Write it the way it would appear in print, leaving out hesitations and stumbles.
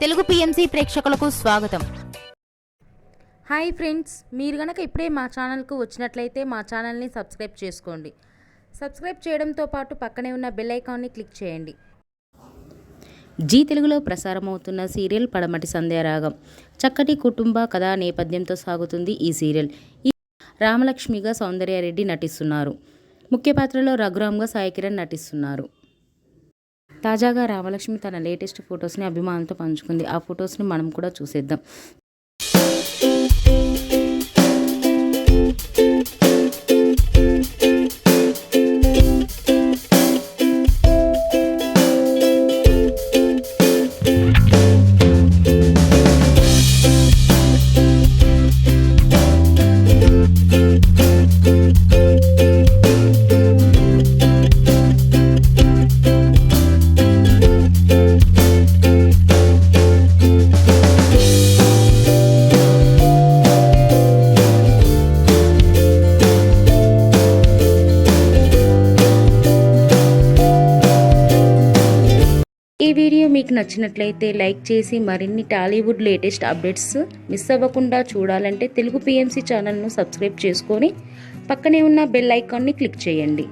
Telugu PMC ప్రేక్షకులకు స్వాగతం. Hi friends, మీరు గనక ఇప్పుడే మా ఛానల్కు వచ్చినట్లయితే మా ఛానల్ని సబ్స్క్రైబ్ చేసుకోండి. సబ్స్క్రైబ్ చేయడంతో పాటు పక్కనే ఉన్న బెల్ ఐకాన్ని క్లిక్ చేయండి. జీ తెలుగులో ప్రసారమవుతున్న సీరియల్ పడమటి సంధ్యారాగం. చక్కటి కుటుంబ కథా నేపథ్యంతో సాగుతుంది ఈ సీరియల్. ఈ రామలక్ష్మిగా సౌందర్యారెడ్డి నటిస్తున్నారు. ముఖ్య పాత్రలో రఘురామ్గా సాయి కిరణ్ నటిస్తున్నారు. తాజాగా రామలక్ష్మి తన లేటెస్ట్ ఫొటోస్ని అభిమానులతో పంచుకుంది. ఆ ఫొటోస్ని మనం కూడా చూసేద్దాం. ఈ వీడియో మీకు నచ్చినట్లయితే లైక్ చేసి మరిన్ని టాలీవుడ్ లేటెస్ట్ అప్డేట్స్ మిస్ అవ్వకుండా చూడాలంటే తెలుగు పిఎంసి ఛానల్ను సబ్స్క్రైబ్ చేసుకొని పక్కనే ఉన్న బెల్ ఐకాన్ని క్లిక్ చేయండి.